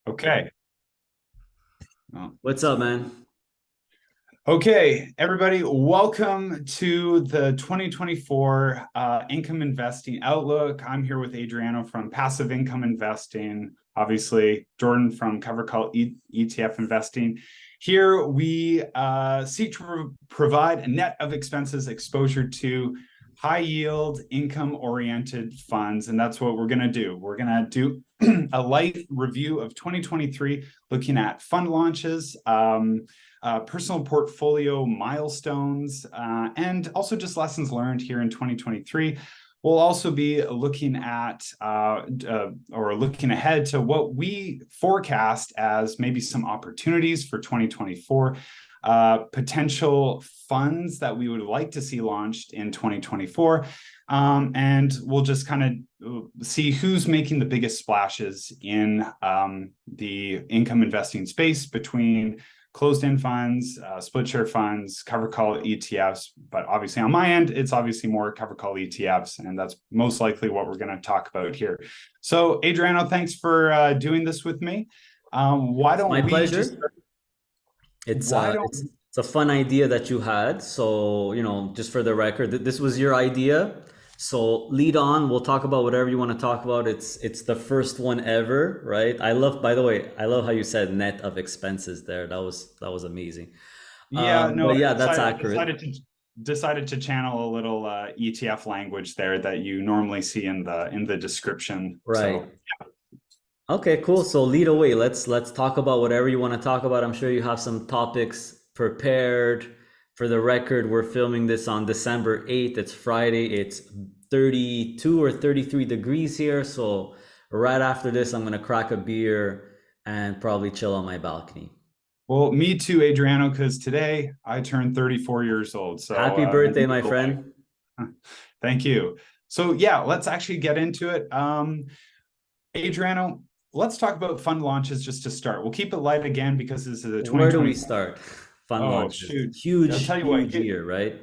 Okay. Well, What's up, man? okay, everybody, welcome to the 2024 Income Investing Outlook. I'm here with Adriano from Passive Income Investing, obviously, Jordan from Cover Call ETF Investing. Here we seek to provide a net of expenses exposure to high yield, income oriented funds. And that's what we're going to do. We're going to do a light review of 2023, looking at fund launches. Personal portfolio milestones, and also just lessons learned here in 2023. We'll also be looking at or looking ahead to what we forecast as maybe some opportunities for 2024, potential funds that we would like to see launched in 2024. And we'll just kind of see who's making the biggest splashes in the income investing space between closed-end funds, split share funds, cover call ETFs. But obviously on my end, it's obviously more cover call ETFs, and that's most likely what we're going to talk about here. So Adriano, thanks for doing this with me. Why It's my don't we just, pleasure. It's why uh don't, it's it's a fun idea that you had. So, just for the record, this was your idea. So lead on. We'll talk about whatever you want to talk about. It's the first one ever, right? By the way, I love how you said net of expenses there. That was amazing. yeah, no, But I yeah, that's decided, accurate. decided to channel a little ETF language there that you normally see in the description. Right. So Okay, cool. So lead away. Let's talk about whatever you want to talk about. I'm sure you have some topics prepared. For the record, we're filming this on December 8th. It's Friday. It's 32 or 33 degrees here. So right after this, I'm gonna crack a beer and probably chill on my balcony. well, me too, Adriano, because today I turned 34 years old. So Happy birthday, my middle life. friend. Thank you. So yeah, let's actually get into it. Adriano, let's talk about fund launches just to start. We'll keep it light again because this is a Where do we 2020. start? Fun Oh, launches. shoot. I'll Huge, tell you what, huge year, right?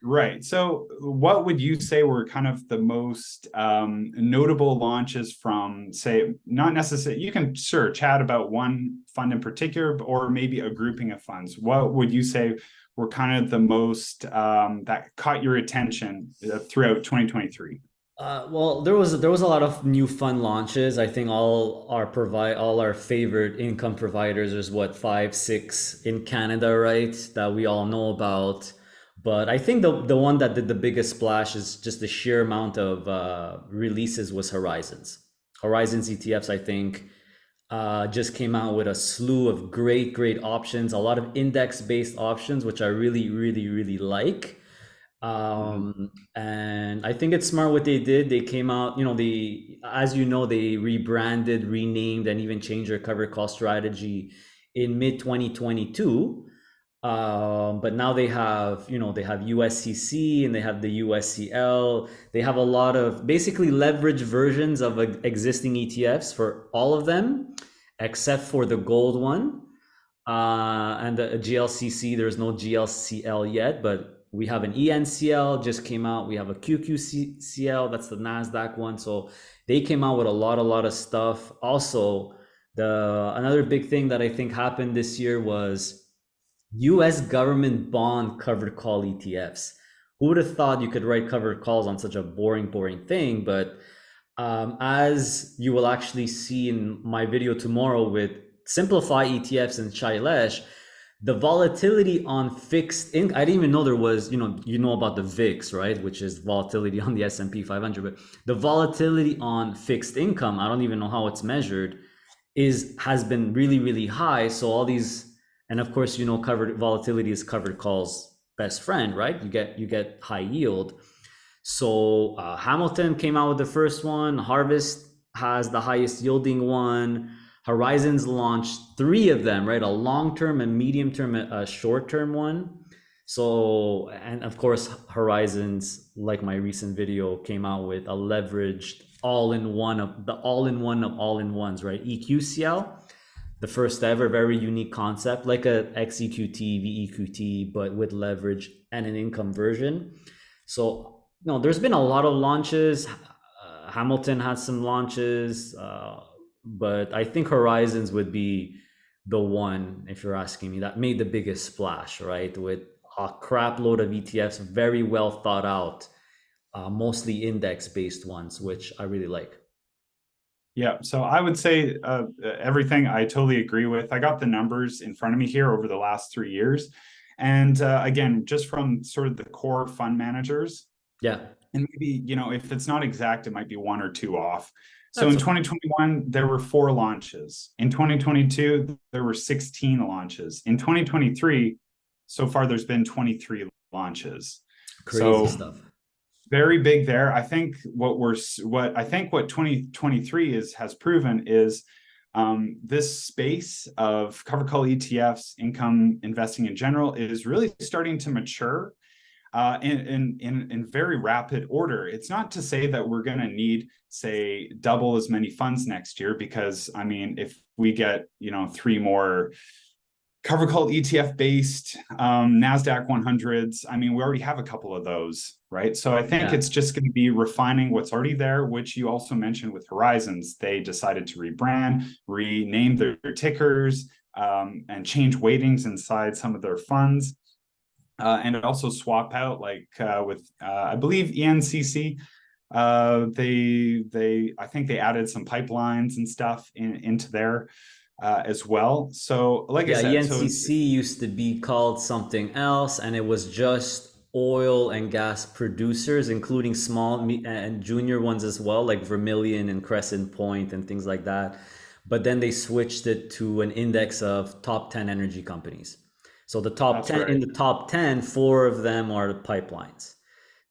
right. So what would you say were kind of the most notable launches from, say, not necessarily, you can sure chat about one fund in particular, or maybe a grouping of funds. What would you say were kind of the most that caught your attention throughout 2023? Well, there was a lot of new fund launches. I think all our favorite income providers. There's what, five, six in Canada, right? That we all know about. But I think the one that did the biggest splash is just the sheer amount of releases was Horizons. Horizons ETFs, I think, just came out with a slew of great options. A lot of index based options, which I really like. Mhm. And I think it's smart what they did. They came out, as you know, they rebranded, renamed, and even changed their cover call strategy in mid 2022. But now they have USCC and they have the USCL. They have a lot of basically leverage versions of existing ETFs for all of them, except for the gold one. And the GLCC, there's no GLCL yet, but we have an ENCL just came out. We have a QQCL, that's the NASDAQ one. So they came out with a lot of stuff. Also, the another big thing that I think happened this year was US government bond covered call ETFs. Who would have thought you could write covered calls on such a boring thing? But as you will actually see in my video tomorrow with Simplify ETFs and Shailesh, the volatility on fixed income, I didn't even know there was, about the VIX, right? Which is volatility on the S&P 500, but the volatility on fixed income, I don't even know how it's measured, has been really high. So all these, and of course, covered volatility is covered calls best friend, right? You get high yield. So Hamilton came out with the first one. Harvest has the highest yielding one. Horizons launched three of them, right? A long term, a medium term, a short term one. So, and of course, Horizons, like my recent video, came out with a leveraged all in one of all in ones, right? EQCL, the first ever, very unique concept, like a XEQT, VEQT, but with leverage and an income version. So, no, there's been a lot of launches. Hamilton had some launches. but I think Horizons would be the one, if you're asking me, that made the biggest splash, right? With a crap load of ETFs, very well thought out, mostly index based ones, which I really like. Yeah, so I would say everything I totally agree with. I got the numbers in front of me here over the last 3 years. And again, just from sort of the core fund managers, Yeah, and maybe, if it's not exact, it might be one or two off. So that's in okay. 2021, there were 4 launches. In 2022, there were 16 launches. In 2023, so far, there's been 23 launches. Crazy So stuff. very big there. I think what 2023 has proven is this space of covered call ETFs, income investing in general, is really starting to mature in very rapid order. It's not to say that we're going to need, say, double as many funds next year, because I mean, if we get 3 more cover called ETF based NASDAQ 100s. I mean, we already have a couple of those, right? So I think Yeah. it's just going to be refining what's already there, which you also mentioned with Horizons. They decided to rebrand, rename their tickers, and change weightings inside some of their funds. And also swap out, like with, I believe, ENCC. I think they added some pipelines and stuff into there as well. So, like I Yeah, said, so ENCC used to be called something else, and it was just oil and gas producers, including small and junior ones as well, like Vermilion and Crescent Point and things like that. But then they switched it to an index of top 10 energy companies. So the top that's 10, in right. the top 10, four of them are the pipelines.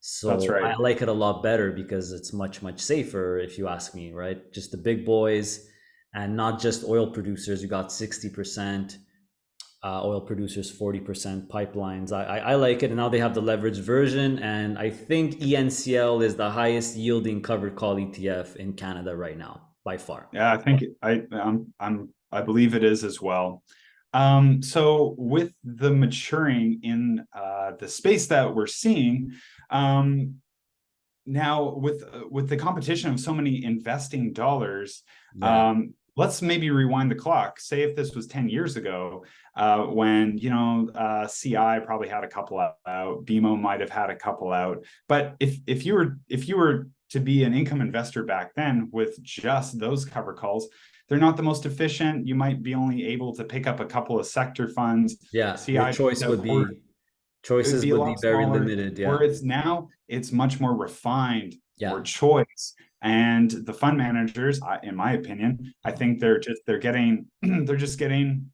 That's So right. I like it a lot better because it's much, much safer, if you ask me, right? Just the big boys and not just oil producers. You got 60% oil producers, 40% pipelines. I like it. And now they have the leveraged version. And I think ENCL is the highest yielding covered call ETF in Canada right now, by far. Yeah, I think I believe it is as well. So with the maturing in the space that we're seeing, um, now with the competition of so many investing dollars, Yeah. let's maybe rewind the clock. Say if this was 10 years ago, when CI probably had a couple out, BMO might have had a couple out. But if you were to be an income investor back then with just those cover calls, they're not the most efficient. You might be only able to pick up a couple of sector funds. Yeah. Your CI choice out would quarter, be, it would choices be a would be lot very smaller. limited. Where Yeah. it's now, it's much more refined, Yeah. more choice. And the fund managers, in my opinion, I think they're getting they're just getting,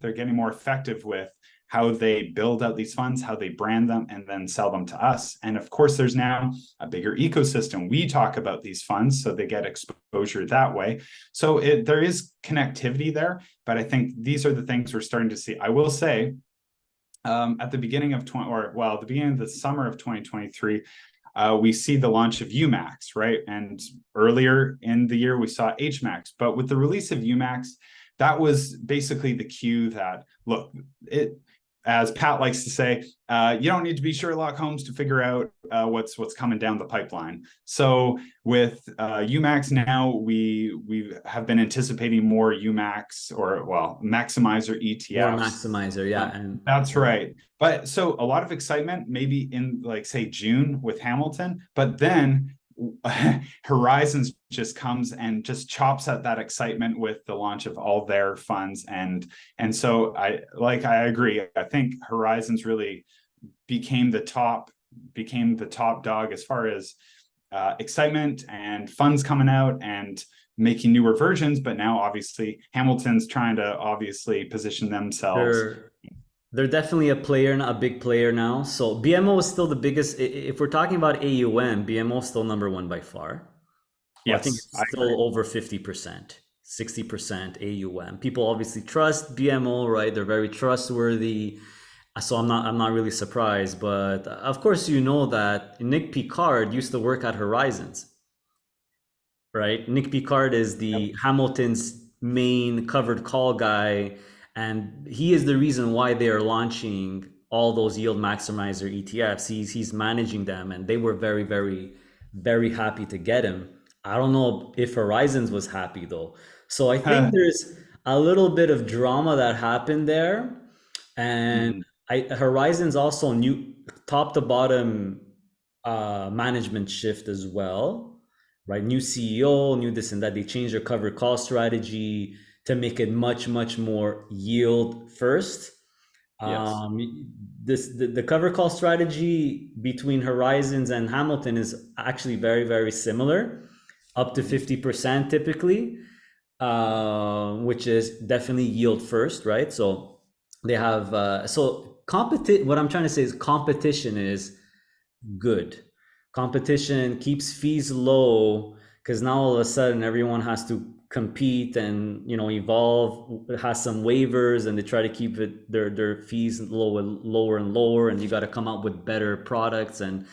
they're getting more effective with how they build out these funds, how they brand them, and then sell them to us. And of course, there's now a bigger ecosystem. We talk about these funds, so they get exposure that way. So there is connectivity there, but I think these are the things we're starting to see. I will say, at the beginning of the beginning of the summer of 2023, we see the launch of UMAX, right? And earlier in the year, we saw HMAX. But with the release of UMAX, that was basically the cue that, look, as Pat likes to say, you don't need to be Sherlock Holmes to figure out what's coming down the pipeline. So with UMAX now, we have been anticipating more UMAX, or maximizer More ETFs. maximizer. Yeah. And That's right. But so a lot of excitement, maybe in, like, say, June with Hamilton, but then Horizons just comes and just chops at that excitement with the launch of all their funds. And so I agree. I think Horizons really became the top dog as far as excitement and funds coming out and making newer versions. But now obviously Hamilton's trying to obviously position themselves. they're they're definitely a player, a big player now. So BMO is still the biggest. If we're talking about AUM, BMO is still number one by far. Well, I think Yes, it's I agree. still over 50%, 60% AUM. People obviously trust BMO, right? They're very trustworthy. So I'm not really surprised. But of course, you know that Nick Picard used to work at Horizons, right? Nick Picard is Yep. the Hamilton's main covered call guy, and he is the reason why they are launching all those yield maximizer ETFs. He's managing them, and they were very, very, very happy to get him. I don't know if Horizons was happy though. So I think there's a little bit of drama that happened there. And Mhm. Horizon's also new top to bottom management shift as well, right? New CEO, new this and that. They changed their cover call strategy to make it much, much more yield first. Yes. The cover call strategy between Horizons and Hamilton is actually very, very similar, up to Mhm. 50% typically, which is definitely yield first, right? So they have what I'm trying to say is competition is good. Competition keeps fees low because now all of a sudden everyone has to compete and evolve. It has some waivers and they try to keep their fees lower and lower, and you got to come up with better products. And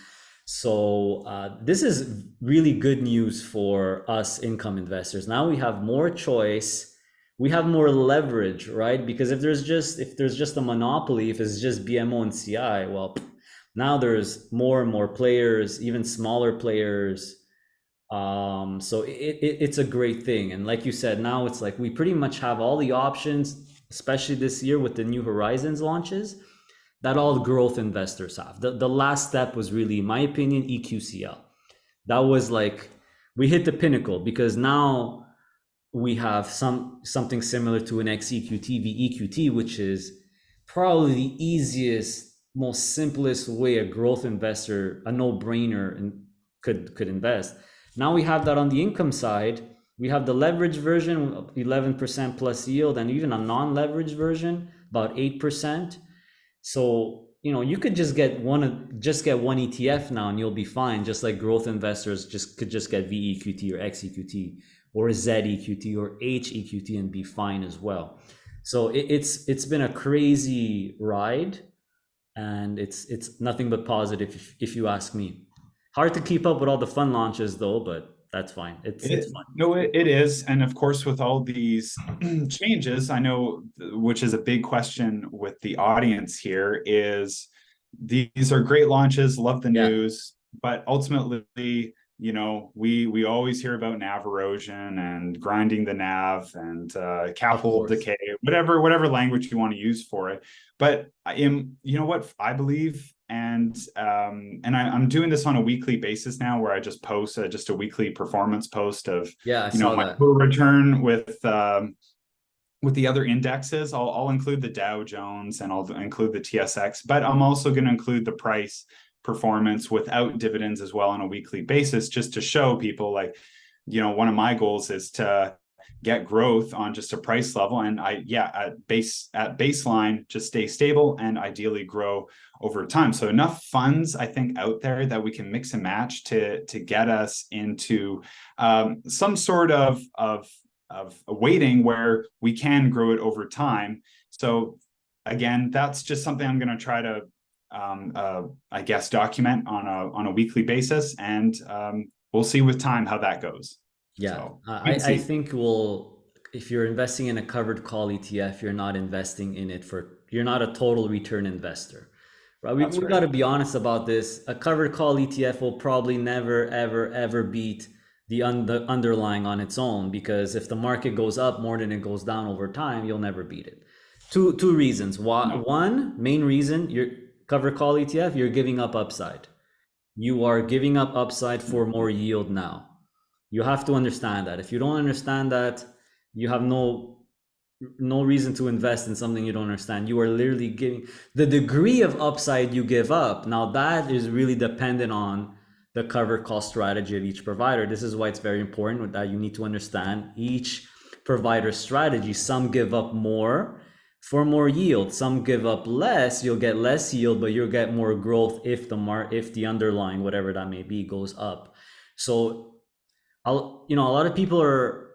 so this is really good news for us income investors. Now we have more choice, we have more leverage, right? Because if there's just a monopoly, if it's just BMO and CI, well, now there's more and more players, even smaller players. So it's a great thing. And like you said, now it's like we pretty much have all the options, especially this year with the new Horizons launches, that all growth investors have. The last step was really, in my opinion, EQCL. That was like we hit the pinnacle because now we have something similar to an XEQT VEQT, which is probably the easiest, most simplest way a growth investor, a no-brainer, and could invest. Now we have that on the income side. We have the leverage version, 11% plus yield, and even a non-leverage version, about 8%. So, you could just get one ETF now and you'll be fine, just like growth investors could just get VEQT or XEQT or ZEQT or HEQT and be fine as well. So it's been a crazy ride, and it's nothing but positive if you ask me. Hard to keep up with all the fun launches though, but that's fine. It's fun. No, it is. And of course, with all these changes, I know, which is a big question with the audience here, is these are great launches, love the Yeah, news, but ultimately, we always hear about NAV erosion and grinding the NAV and of capital course. decay, whatever language you want to use for it. But I am, what I believe, I'm doing this on a weekly basis now, where I just post just a weekly performance post of Yeah, I saw my that. total return with the other indexes. I'll include the Dow Jones and I'll include the TSX, but I'm also going to include the price performance without dividends as well on a weekly basis, just to show people, like, one of my goals is to get growth on just a price level, and at baseline just stay stable and ideally grow over time. So enough funds, I think, out there that we can mix and match to get us into some sort of a weighting where we can grow it over time. So again, that's just something I'm going to try to I guess document on a weekly basis, and we'll see with time how that goes. Yeah, So we can I see. think if you're investing in a covered call ETF, you're not investing in it you're not a total return investor, right? We, That's we got right. to be honest about this. A covered call ETF will probably never, ever, ever beat the underlying on its own, because if the market goes up more than it goes down over time, you'll never beat it. Two reasons. No. One main reason, your covered call ETF, you're giving up upside. You are giving up upside for more yield now. You have to understand that. If you don't understand that, you have no reason to invest in something you don't understand. You are literally giving the degree of upside you give up. Now that is really dependent on the cover cost strategy of each provider. This is why it's very important that you need to understand each provider strategy. Some give up more for more yield. Some give up less. You'll get less yield, but you'll get more growth if the underlying, whatever that may be, goes up. So a lot of people are,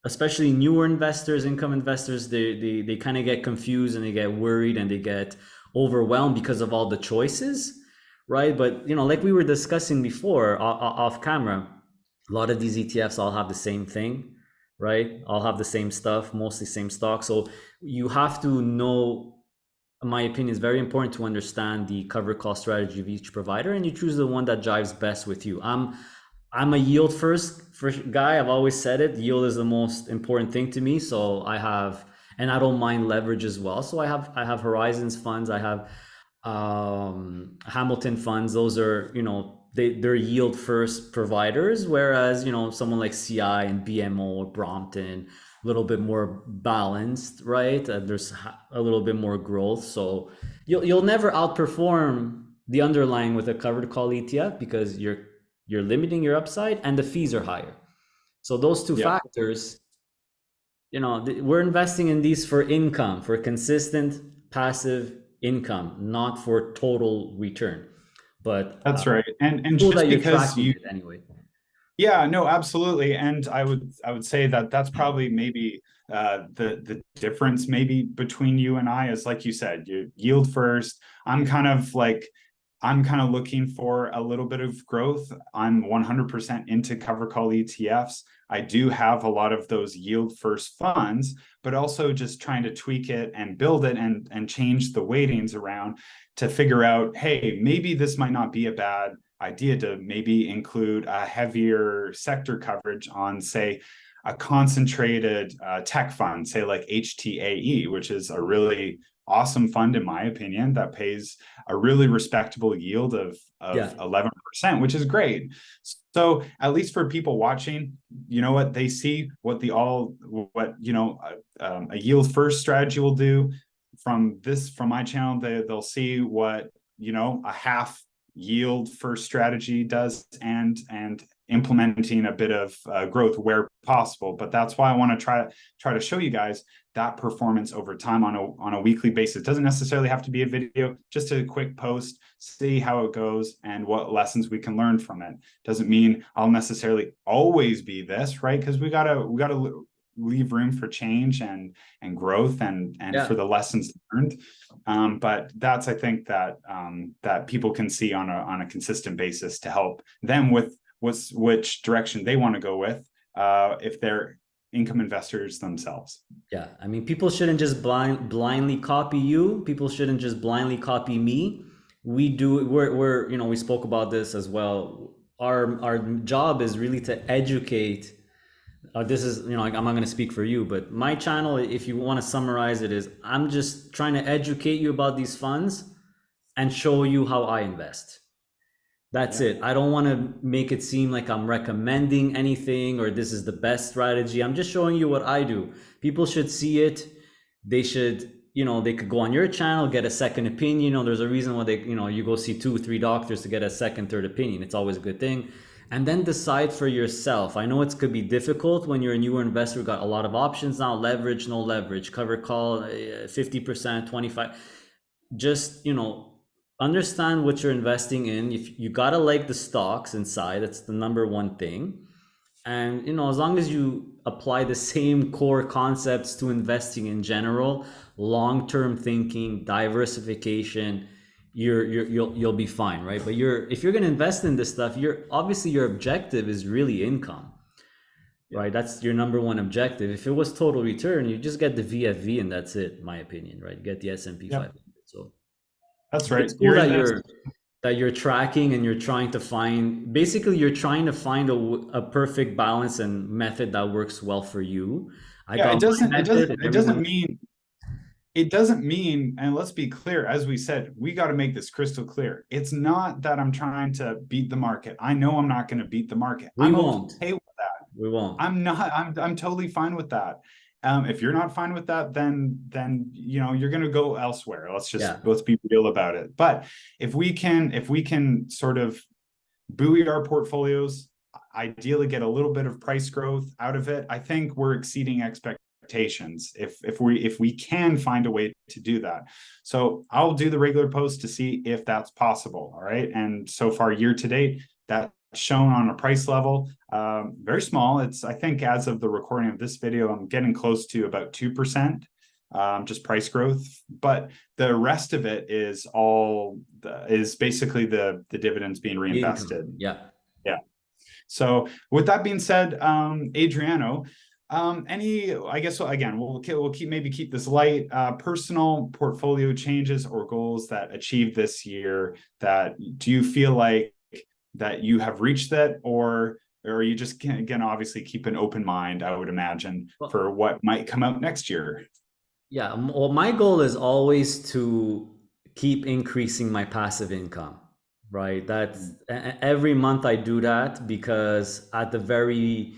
especially newer investors, income investors, they kind of get confused and they get worried and they get overwhelmed because of all the choices, right? But like we were discussing before off camera, a lot of these ETFs all have the same thing, right? All have the same stuff, mostly same stock. So you have to know, in my opinion, it's very important to understand the cover cost strategy of each provider, and you choose the one that jives best with you. I'm a yield first guy. I've always said it. Yield is the most important thing to me. So I have, and I don't mind leverage as well. So I have Horizons funds. I have Hamilton funds. Those are, they're yield first providers. Whereas, someone like CI and BMO or Brompton, a little bit more balanced, right? There's a little bit more growth. So you'll never outperform the underlying with a covered call ETF because you're limiting your upside and the fees are higher. So those two Yeah, factors, we're investing in these for income, for consistent passive income, not for total return. But that's right. And cool just that you're because tracking you, it anyway. yeah, no, absolutely. And I would say that that's probably maybe the difference maybe between you and I is, like you said, you yield first. I'm kind of looking for a little bit of growth. I'm 100% into cover call ETFs. I do have a lot of those yield first funds, but also just trying to tweak it and build it and change the weightings around to figure out, hey, maybe this might not be a bad idea to maybe include a heavier sector coverage on, say, a concentrated tech fund, say like HTAE, which is a really awesome fund in my opinion that pays a really respectable yield of Yeah. 11%, which is great. So at least for people watching, you know what, they see what a yield first strategy will do. From my channel, they'll see what a half yield first strategy does, and implementing a bit of growth where possible. But that's why I want to try to show you guys that performance over time on a weekly basis. It doesn't necessarily have to be a video, just a quick post, see how it goes and what lessons we can learn from it. Doesn't mean I'll necessarily always be this, right? Because we gotta leave room for change and growth and Yeah. for the lessons learned. But that's, I think, that people can see on a consistent basis to help them with which direction they want to go with, if they're income investors themselves. Yeah. I mean, people shouldn't just blindly copy you. People shouldn't just blindly copy me. We spoke about this as well. Our job is really to educate. This is, I'm not going to speak for you, but my channel, if you want to summarize it, is I'm just trying to educate you about these funds and show you how I invest. That's Yeah. it. I don't want to make it seem like I'm recommending anything or this is the best strategy. I'm just showing you what I do. People should see it. They should, they could go on your channel, get a second opinion. There's a reason why you go see 2 or 3 doctors to get a second, third opinion. It's always a good thing. And then decide for yourself. I know it could be difficult when you're a newer investor, got a lot of options now, leverage, no leverage, cover call, 50%, 25. Just, understand what you're investing in. If you gotta like the stocks inside, that's the number one thing. And as long as you apply the same core concepts to investing in general, long-term thinking, diversification, you'll be fine, right? But if you're gonna invest in this stuff, obviously your objective is really income, Yeah. right? That's your number one objective. If it was total return, you just get the VFV and that's it, in my opinion, right? You get the S&P 500. So That's but right. it's cool You're that investing. you're tracking and you're trying to find, basically you're trying to find a perfect balance and method that works well for you. I Yeah, got my method and everyone. it doesn't mean, and let's be clear, as we said, we got to make this crystal clear. It's not that I'm trying to beat the market. I know I'm not going to beat the market. We I'm won't. okay with that. We won't. I'm not, I'm totally fine with that. If you're not fine with that, then you're going to go elsewhere. Yeah. Let's be real about it. But if we can sort of buoy our portfolios, ideally get a little bit of price growth out of it, I think we're exceeding expectations if we can find a way to do that. So I'll do the regular post to see if that's possible. All right. And so far, year to date, that's shown on a price level, very small. It's, I think, as of the recording of this video, I'm getting close to about 2%. Just price growth, but the rest of it is basically the dividends being reinvested. Income. Yeah. Yeah. So with that being said, Adriano, I guess, again, we'll keep this light. Personal portfolio changes or goals that achieved this year, that do you feel like that you have reached that, or or you just can, again, obviously keep an open mind, I would imagine, Well, for what might come out next year? yeah, well, my goal is always to keep increasing my passive income, right? That's every month I do that because at the very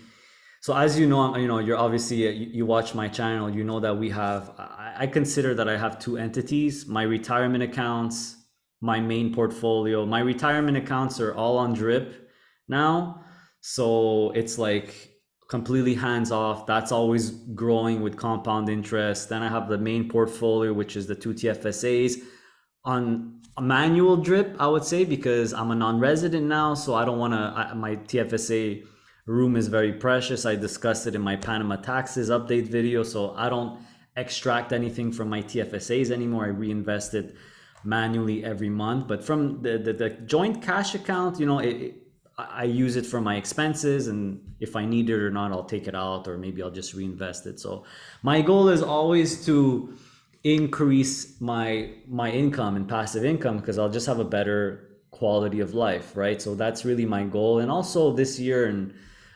so as you know, you're obviously you watch my channel, you know that we have I consider that I have two entities, my retirement accounts, my main portfolio. My retirement accounts are all on drip now. So it's like completely hands off. That's always growing with compound interest. Then I have the main portfolio, which is the two TFSAs on a manual drip, I would say, because I'm a non-resident now, so I don't want to. My TFSA room is very precious. I discussed it in my Panama taxes update video, so I don't extract anything from my TFSAs anymore. I reinvest it manually every month. But from the joint cash account, I use it for my expenses, and if I need it or not, I'll take it out, or maybe I'll just reinvest it. So my goal is always to increase my income and passive income because I'll just have a better quality of life, right? So that's really my goal. And also this year, and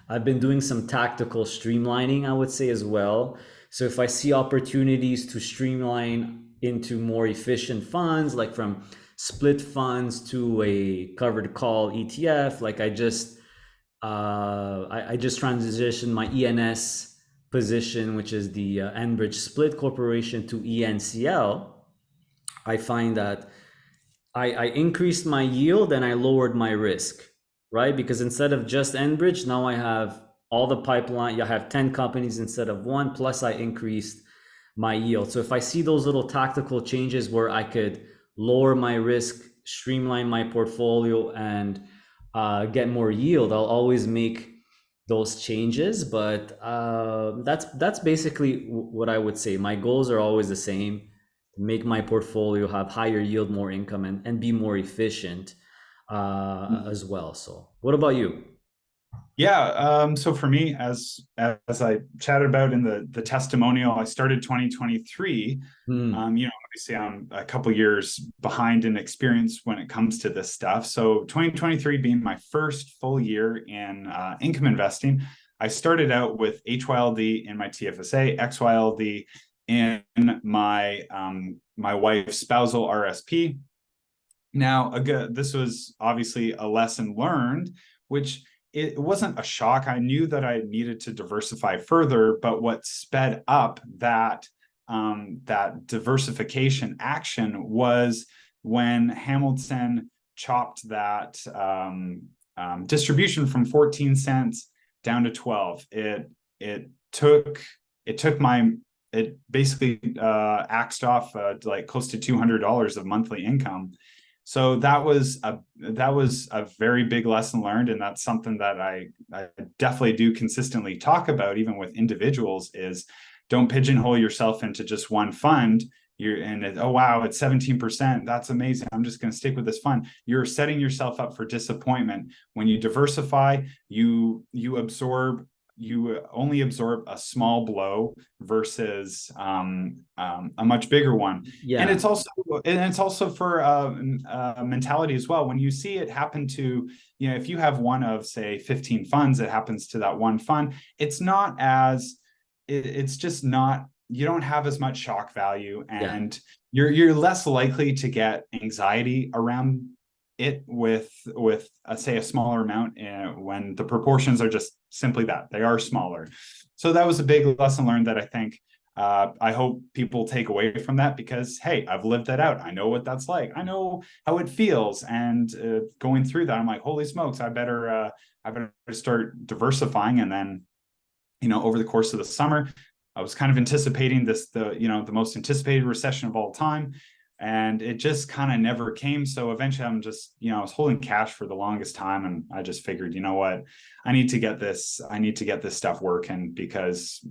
I've been doing some tactical streamlining, I would say, as well. So if I see opportunities to streamline into more efficient funds, like from split funds to a covered call ETF, like I just transitioned my ENS position, which is the Enbridge Split Corporation, to ENCL. I find that I increased my yield and I lowered my risk, right? Because instead of just Enbridge, now I have all the pipeline. I have 10 companies instead of one, plus I increased my yield. So if I see those little tactical changes where I could lower my risk, streamline my portfolio, and get more yield, I'll always make those changes. But that's basically what I would say. My goals are always the same: make my portfolio have higher yield, more income, and be more efficient as well. So, what about you? Yeah, so for me, as I chatted about in the testimonial, I started 2023. Hmm. Obviously I'm a couple years behind in experience when it comes to this stuff. So 2023 being my first full year in income investing, I started out with HYLD in my TFSA, XYLD in my wife's spousal RSP. Now, again, this was obviously a lesson learned, which it wasn't a shock. I knew that I needed to diversify further, but what sped up that diversification action was when Hamilton chopped that distribution from 14 cents down to 12. It basically axed off like close to $200 of monthly income. So that was a very big lesson learned, and that's something that I definitely do consistently talk about, even with individuals, is don't pigeonhole yourself into just one fund. Oh wow, it's 17%. That's amazing. I'm just going to stick with this fund. You're setting yourself up for disappointment. When you diversify, you only absorb a small blow versus a much bigger one. And Yeah. it's also for mentality as well. When you see it happen to, if you have one of say 15 funds that happens to that one fund, it's just not, you don't have as much shock value, Yeah. and you're less likely to get anxiety around it with say a smaller amount, when the proportions are just simply that they are smaller. So that was a big lesson learned that I think I hope people take away from that, because hey, I've lived that out. I know what that's like. I know how it feels, and going through that, I'm like, holy smokes, I better start diversifying. And then over the course of the summer, I was kind of anticipating the most anticipated recession of all time, and it just kind of never came. So eventually I'm just, I was holding cash for the longest time, and I just figured, what, I need to get this stuff working, because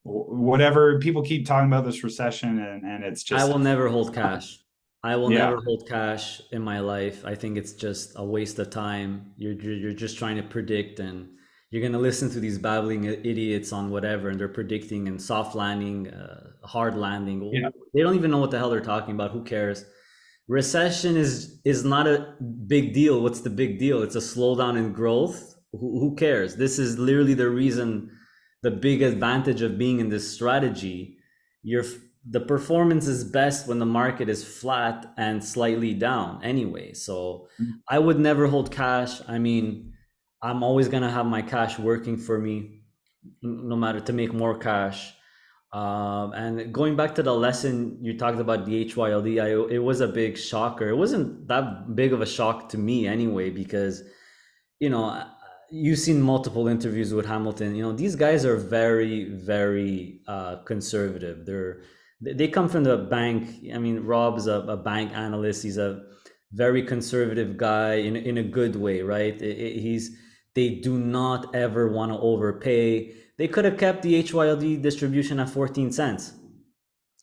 whatever people keep talking about this recession, and it's I just, will never hold cash. I will yeah, never hold cash in my life. I think it's just a waste of time. You're just trying to predict, and you're gonna listen to these babbling idiots on whatever, and they're predicting and soft landing, hard yeah, landing. They don't even know what the hell they're talking about. Who cares? Recession is not a big deal. What's the big deal? It's a slowdown in growth, Who cares? This is literally the reason, the big advantage of being in this strategy. Your the performance is best when the market is flat and slightly down anyway. So I would never hold cash. I mean, I'm always gonna have my cash working for me, no matter, to make more cash. And going back to the lesson you talked about, the HYLD, it was a big shocker. It wasn't that big of a shock to me anyway, because you know, you've seen multiple interviews with Hamilton. You know, these guys are very, very conservative. They come from the bank. I mean, Rob's a bank analyst. He's a very conservative guy in a good way, right? They do not ever want to overpay. They could have kept the HYLD distribution at 14 cents.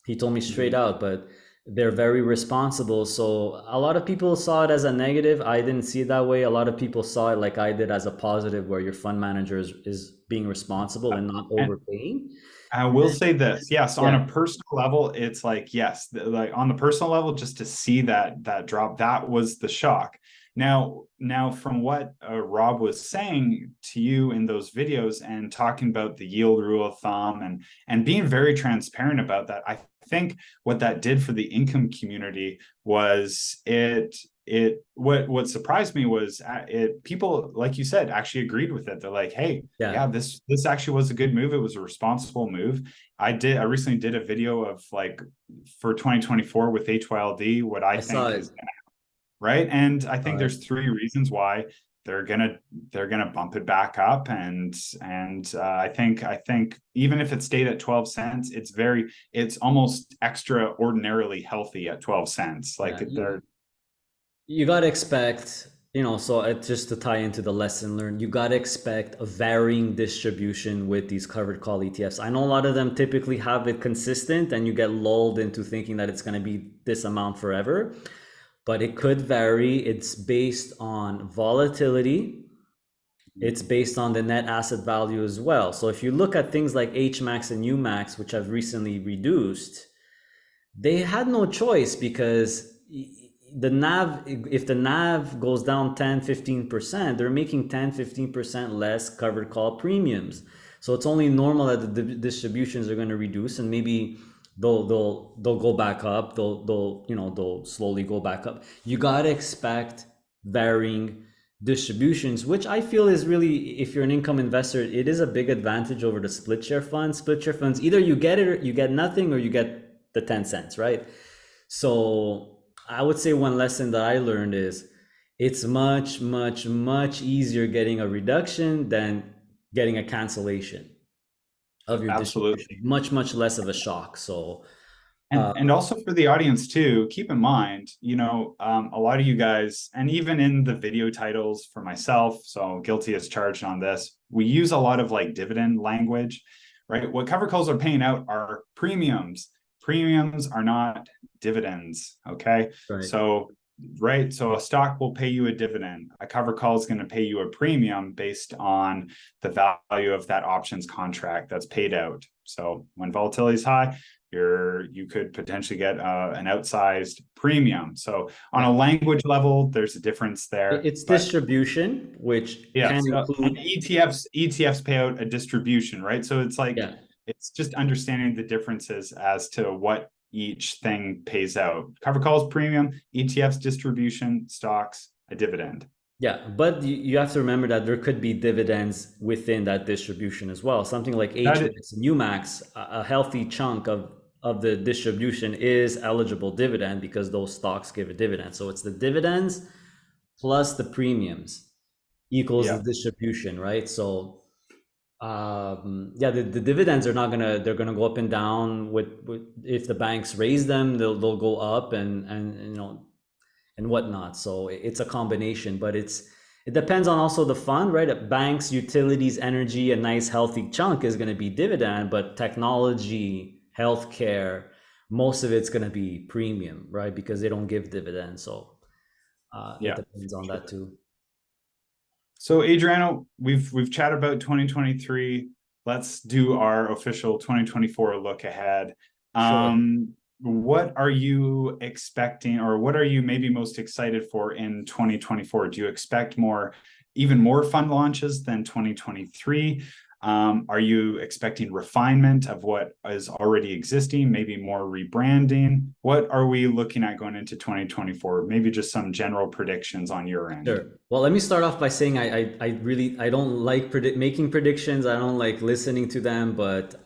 He told me straight out, but they're very responsible. So a lot of people saw it as a negative. I didn't see it that way. A lot of people saw it like I did, as a positive, where your fund manager is being responsible and not And overpaying. I will say this, yes, on Yeah, a personal level, it's like, yes, like on the personal level, just to see that drop, that was the shock. Now from what Rob was saying to you in those videos and talking about the yield rule of thumb and being very transparent about that, I think what that did for the income community was what surprised me was people, like you said, actually agreed with it. They're like, hey, yeah, yeah, this actually was a good move. It was a responsible move. I recently did a video of like for 2024 with HYLD, what I I saw think it. is right. And I think Uh, there's three reasons why they're gonna bump it back up. And I think even if it stayed at 12 cents, it's almost extraordinarily healthy at 12 cents. Like yeah, they're you got to expect, you know, so just to tie into the lesson learned, you got to expect a varying distribution with these covered call ETFs. I know a lot of them typically have it consistent and you get lulled into thinking that it's going to be this amount forever, but it could vary. It's based on volatility. It's based on the net asset value as well. So if you look at things like HMAX and UMAX, which have recently reduced, they had no choice, because the nav, if the nav goes down 10-15%, they're making 10-15% less covered call premiums. So it's only normal that the distributions are going to reduce, and maybe they'll go back up. They'll slowly go back up. You got to expect varying distributions, which I feel is really, if you're an income investor, it is a big advantage over the split share funds. Split share funds, either you get it or you get nothing, or you get the 10 cents, right? So I would say one lesson that I learned is it's much, much, much easier getting a reduction than getting a cancellation of your distribution. absolutely. Much, much less of a shock. So And also for the audience too, keep in mind, a lot of you guys, and even in the video titles for myself, so guilty as charged on this, we use a lot of like dividend language, right? What cover calls are paying out are premiums. Premiums are not dividends, okay? right. So, right, so a stock will pay you a dividend. A cover call is going to pay you a premium based on the value of that options contract that's paid out. So when volatility is high, you could potentially get an outsized premium. So on Yeah. a language level, there's a difference there. It's But distribution, which can yes, and include, ETFs pay out a distribution, right? So it's like yeah. it's just understanding the differences as to what each thing pays out. Cover calls premium, ETFs distribution, stocks a dividend. Yeah, but you have to remember that there could be dividends within that distribution as well. Something like That is, HMAX and UMAX, a healthy chunk of the distribution is eligible dividend, because those stocks give a dividend. So it's the dividends plus the premiums equals the yeah. distribution, right? So yeah, the dividends are not gonna, they're gonna go up and down with if the banks raise them, they'll go up and and whatnot. So it's a combination, but it depends on also the fund, right? Banks, utilities, energy, a nice healthy chunk is going to be dividend, but technology, healthcare, most of it's going to be premium, right? Because they don't give dividends. So it Yeah, depends for on that sure. too. So Adriano, we've chatted about 2023. Let's do our official 2024 look ahead. Sure. What are you expecting, or what are you maybe most excited for in 2024? Do you expect more even more fund launches than 2023? Are you expecting refinement of what is already existing, maybe more rebranding? What are we looking at going into 2024? Maybe just some general predictions on your end. Sure. Well, let me start off by saying I really I don't like making predictions. I don't like listening to them, but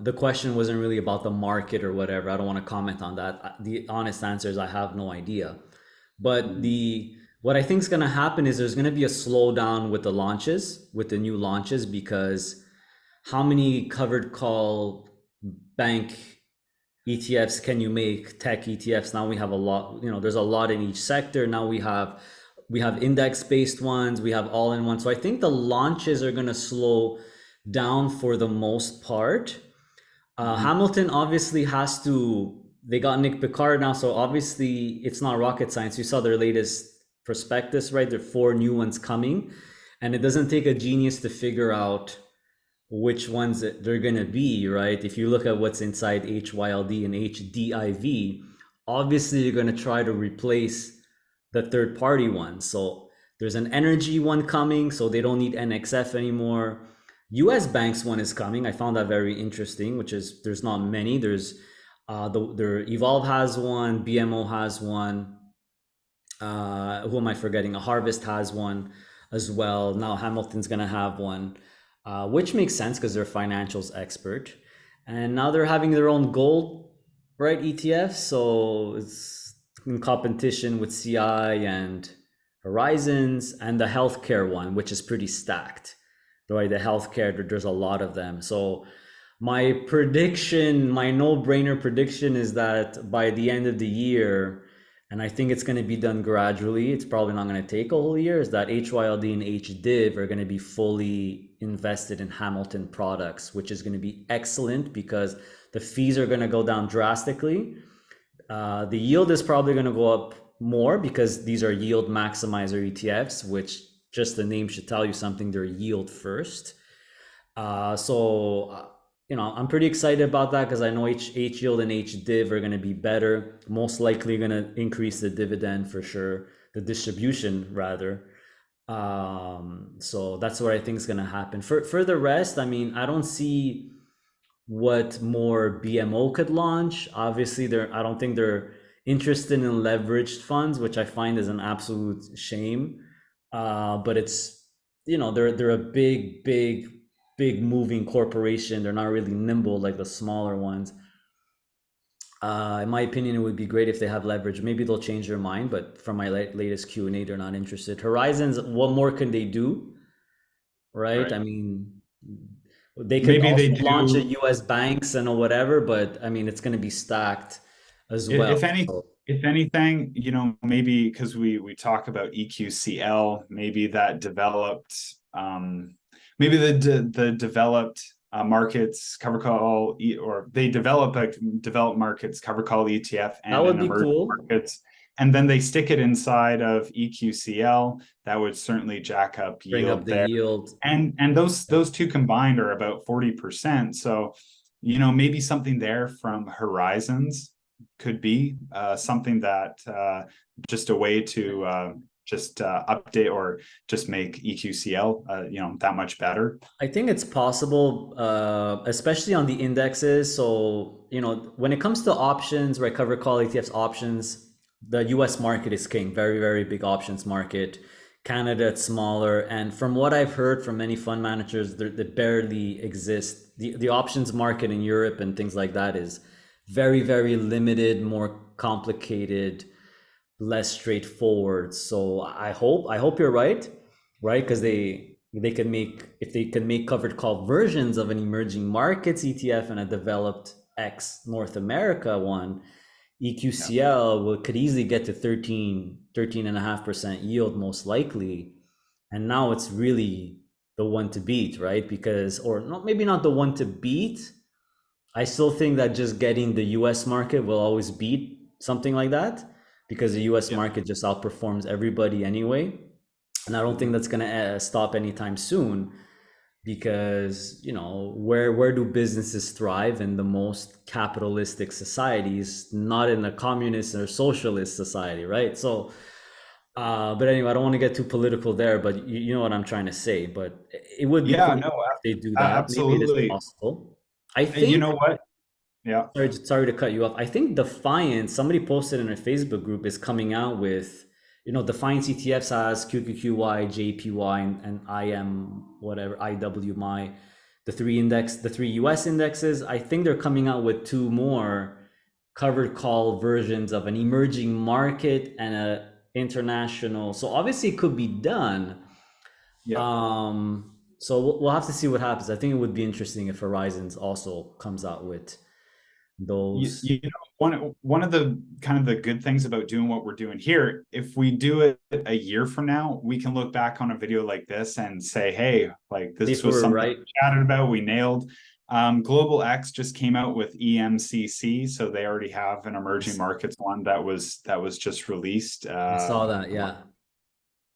the question wasn't really about the market or whatever. I don't want to comment on that. The honest answer is I have no idea. But the what I think is going to happen is there's going to be a slowdown with the launches, with the new launches, because how many covered call bank ETFs can you make, tech ETFs? Now we have a lot, there's a lot in each sector. Now we have index based ones, we have all in one. So I think the launches are going to slow down for the most part. Hamilton obviously has to, they got Nick Picard now, so obviously it's not rocket science. You saw their latest prospectus, right? There are 4 new ones coming, and it doesn't take a genius to figure out which ones they're going to be, right? If you look at what's inside HYLD and HDIV, obviously you're going to try to replace the third party ones. So there's an energy one coming, so they don't need NXF anymore. US Banks one is coming. I found that very interesting, which is there's not many. There's Evolve has one, BMO has one. Who am I forgetting? A Harvest has one as well. Now Hamilton's gonna have one, which makes sense because they're a financials expert. And now they're having their own gold, right, ETF. So it's in competition with CI and Horizons and the healthcare one, which is pretty stacked. Right, the healthcare, there's a lot of them. So my prediction, my no-brainer prediction is that by the end of the year, and I think it's going to be done gradually, it's probably not going to take a whole year, is that HYLD and HDIV are going to be fully invested in Hamilton products, which is going to be excellent because the fees are going to go down drastically. The yield is probably going to go up more because these are yield maximizer ETFs, which just the name should tell you something. They're yield first. So I'm pretty excited about that because I know HYLD and HDIV are going to be better. Most likely going to increase the dividend for sure, the distribution rather. So that's what I think is going to happen. For the rest, I mean, I don't see what more BMO could launch. Obviously, I don't think they're interested in leveraged funds, which I find is an absolute shame. But it's, they're a big moving corporation. They're not really nimble like the smaller ones. In my opinion, it would be great if they have leverage. Maybe they'll change their mind, but from my latest Q&A, they're not interested. Horizons, what more can they do? Right? I mean, they could Maybe also they launch a do. US banks and or whatever, but I mean, it's going to be stacked as well. If anything, maybe because we talk about EQCL, maybe that developed, maybe the developed markets cover call, or they develop developed markets cover call ETF That and would an be emerging cool. markets, and then they stick it inside of EQCL. That would certainly jack up Bring up yield the there. yield. And those two combined are about 40%. So, maybe something there from Horizons could be something that just a way to just update or just make EQCL that much better. I think it's possible, especially on the indexes. So, when it comes to options, right, cover call ETFs options, the US market is king, very, very big options market. Canada, it's smaller. And from what I've heard from many fund managers, they barely exist. The options market in Europe and things like that is very, very limited, more complicated, less straightforward. So I hope you're right, right? Because they can make, if they can make covered call versions of an emerging markets ETF and a developed ex North America one, EQCL could easily get to 13.5% yield most likely. And now it's really the one to beat, right? Because, or not, maybe not the one to beat. I still think that just getting the US market will always beat something like that because the US market just outperforms everybody anyway. And I don't think that's going to stop anytime soon because, where do businesses thrive in the most capitalistic societies, not in a communist or socialist society, right? So But anyway, I don't want to get too political there, but you know what I'm trying to say. But it would be Yeah, cool no, if they do that. Maybe it is absolutely. possible. I You think, know what? Yeah. sorry to cut you off. I think Defiant, somebody posted in a Facebook group, is coming out with, Defiant ETFs has QQQY, JPY, and IM, whatever, IWMI, the three US indexes. I think they're coming out with two more covered call versions of an emerging market and a international. So obviously it could be done. Yeah. So we'll have to see what happens. I think it would be interesting if Horizons also comes out with those. You know, one of the kind of the good things about doing what we're doing here, if we do it a year from now, we can look back on a video like this and say, hey, like this If we was were something right, we chatted about, we nailed. Global X just came out with EMCC, so they already have an emerging markets one that was just released I saw that. a month Yeah,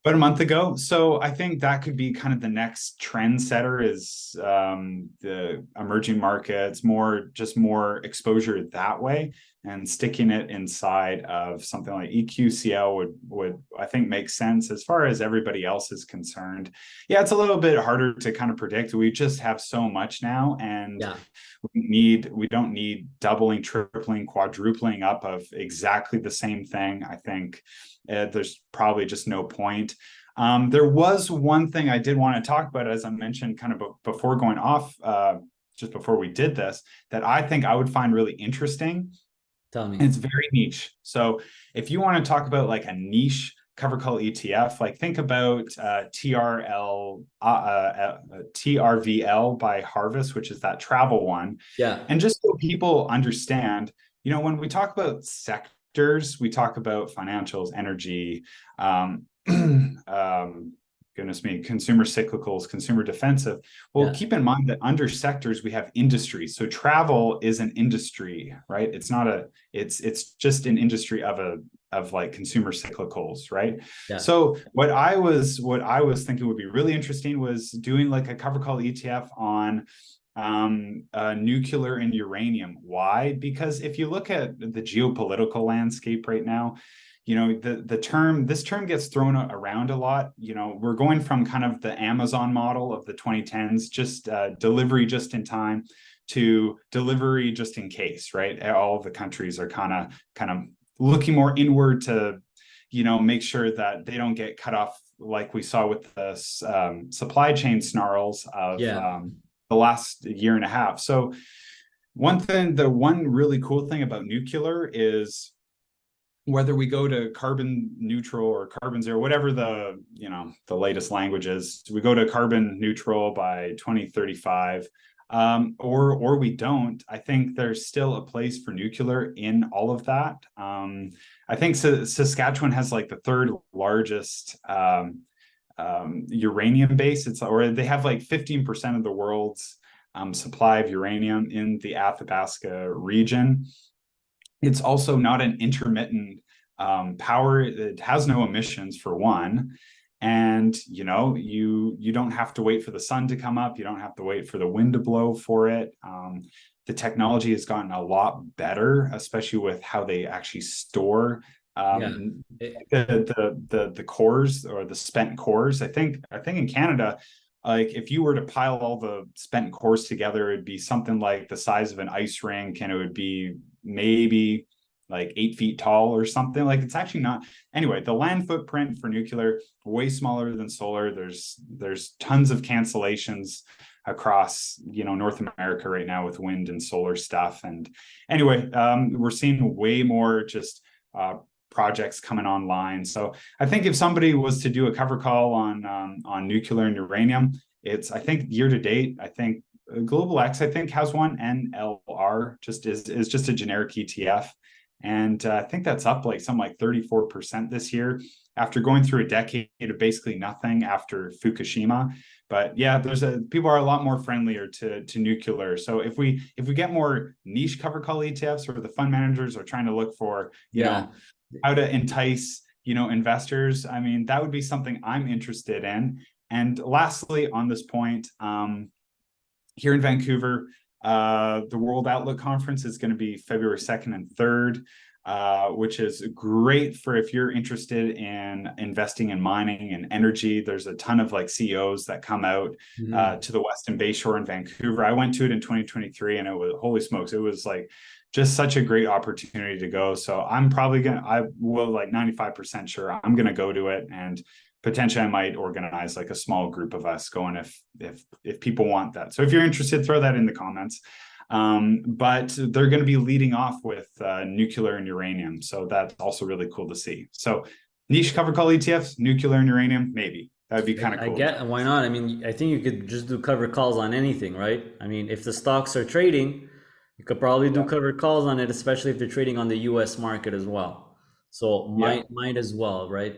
about a month ago. So I think that could be kind of the next trend setter is the emerging markets, more exposure that way, and sticking it inside of something like EQCL would I think make sense as far as everybody else is concerned. Yeah, it's a little bit harder to kind of predict. We just have so much now, and yeah, we don't need doubling, tripling, quadrupling up of exactly the same thing. I think there's probably just no point. There was one thing I did want to talk about, as I mentioned, kind of before going off, just before we did this, that I think I would find really interesting. tell me. And it's very niche. So if you want to talk about like a niche cover call ETF, like think about TRVL by Harvest, which is that travel one. Yeah, And just so people understand, when we talk about sectors, we talk about financials, energy, goodness me, consumer cyclicals, consumer defensive. Well, yeah, keep in mind that under sectors we have industries. So travel is an industry, right? It's just an industry of like consumer cyclicals, right? yeah, So what I was thinking would be really interesting was doing like a cover call ETF on nuclear and uranium. Why? Because if you look at the geopolitical landscape right now, this term gets thrown around a lot. We're going from kind of the Amazon model of the 2010s, just delivery just in time, to delivery just in case, right? All of the countries are kind of looking more inward to make sure that they don't get cut off like we saw with the supply chain snarls of yeah, the last year and a half. So the one really cool thing about nuclear is whether we go to carbon neutral or carbon zero, whatever the latest language is, we go to carbon neutral by 2035, or we don't. I think there's still a place for nuclear in all of that. I think Saskatchewan has like the third largest uranium base. Or they have like 15% of the world's supply of uranium in the Athabasca region. It's also not an intermittent power. It has no emissions for one. And you don't have to wait for the sun to come up. You don't have to wait for the wind to blow for it. The technology has gotten a lot better, especially with how they actually store yeah. the cores or the spent cores. I think in Canada, like if you were to pile all the spent cores together, it'd be something like the size of an ice rink, and it would be maybe like 8 feet tall or something. Like it's actually not. Anyway, the land footprint for nuclear way smaller than solar. There's tons of cancellations across North America right now with wind and solar stuff. And anyway, we're seeing way more just projects coming online. So I think if somebody was to do a cover call on nuclear and uranium, I think year to date, I think Global X I think has one. NLR just is just a generic ETF, and I think that's up like something like 34% this year after going through a decade of basically nothing after Fukushima. But yeah, people are a lot more friendlier to nuclear. So if we get more niche cover call ETFs, or the fund managers are trying to look for Yeah. how to entice investors, I mean, that would be something I'm interested in. And lastly, on this point, here in Vancouver, the World Outlook Conference is going to be February 2nd and 3rd. which is great for if you're interested in investing in mining and energy. There's a ton of like CEOs that come out Mhm. to the Weston Bay Shore in Vancouver. I went to it in 2023, and it was, holy smokes, it was like just such a great opportunity to go. So I will like 95% sure I'm gonna go to it, and potentially I might organize like a small group of us going if people want that. So if you're interested, throw that in the comments. But they're going to be leading off with nuclear and uranium. So that's also really cool to see. So niche cover call ETFs, nuclear and uranium, maybe. That would be kind of I cool. get why not. I mean, I think you could just do covered calls on anything, right? I mean, if the stocks are trading, you could probably do Yeah. covered calls on it, especially if they're trading on the US market as well. So Yeah. might as well, right?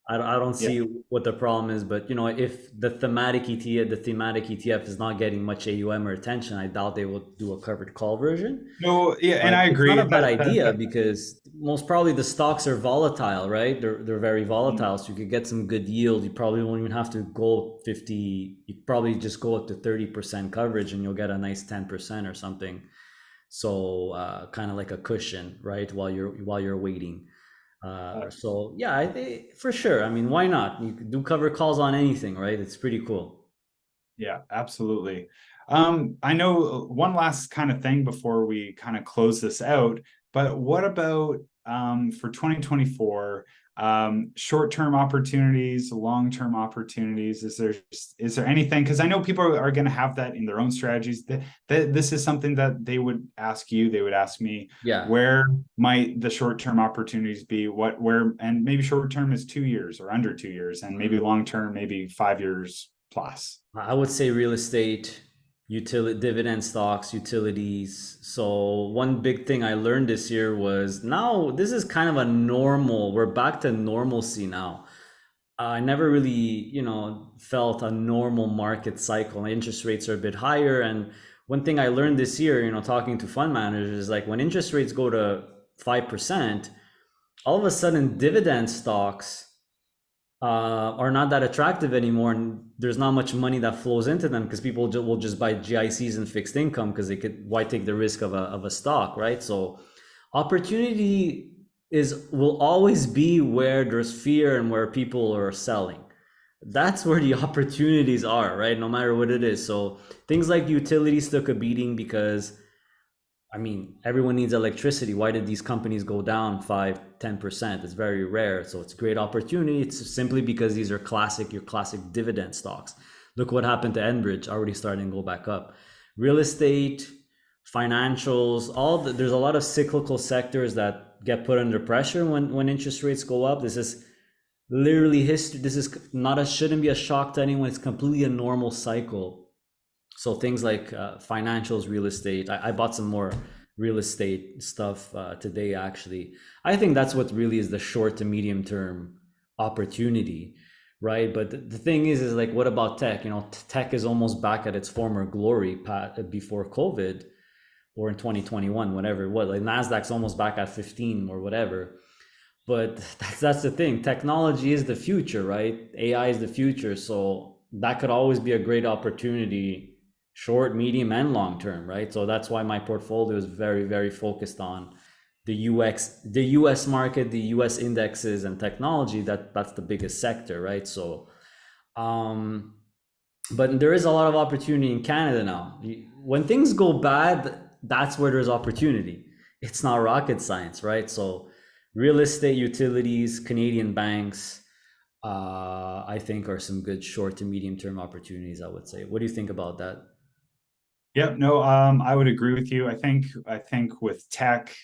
I don't Yeah. see what the problem is, but you know, if the thematic ETF is not getting much AUM or attention, I doubt they will do a covered call version. No, yeah, and But I it's not agree a bad that idea because most probably the stocks are volatile, right? They're very volatile, so you could get some good yield. You probably won't even have to go 50. You probably just go up to 30% coverage, and you'll get a nice 10% or something. So kind of like a cushion, right? While you're waiting. So yeah, for sure. I mean, why not? You could do cover calls on anything, right? It's pretty cool. yeah, absolutely. I know one last kind of thing before we kind of close this out, but what about for 2024, short-term opportunities, long-term opportunities? Is there anything? Because I know people are going to have that in their own strategies. That this is something that they would ask you, they would ask me, Yeah. where might the short-term opportunities be? And maybe short-term is 2 years or under 2 years, and maybe long-term, maybe 5 years plus. I would say real estate, utility, dividend stocks, utilities. So one big thing I learned this year was now this is kind of a normal. We're back to normalcy now. I never really, felt a normal market cycle. Interest rates are a bit higher, and one thing I learned this year, talking to fund managers, is like when interest rates go to 5%, all of a sudden dividend stocks are not that attractive anymore, and there's not much money that flows into them because people will just buy GICs and fixed income because they could why take the risk of a stock, right? So opportunity will always be where there's fear and where people are selling. That's where the opportunities are, right? No matter what it is. So things like utilities took a beating because I mean, everyone needs electricity. Why did these companies go down 5, 10%? It's very rare. So it's a great opportunity. It's simply because these are your classic dividend stocks. Look what happened to Enbridge, already starting to go back up. Real estate, financials, there's a lot of cyclical sectors that get put under pressure when interest rates go up. This is literally history. This is not shouldn't be a shock to anyone. It's completely a normal cycle. So things like financials, real estate. I bought some more real estate stuff today. Actually, I think that's what really is the short to medium term opportunity, right? But the thing is like, what about tech? Tech is almost back at its former glory before COVID or in 2021, whatever it was. Like Nasdaq's almost back at 15 or whatever. But that's the thing. Technology is the future, right? AI is the future. So that could always be a great opportunity, short, medium, and long term, right? So that's why my portfolio is very, very focused on the US market, the US indexes and technology. That's the biggest sector, right? So um but there is a lot of opportunity in Canada now. When things go bad, that's where there's opportunity. It's not rocket science, right? So, real estate, utilities, Canadian banks, I think are some good short to medium term opportunities. I would say. What do you think about that? Yep, no, I would agree with you. I think with tech,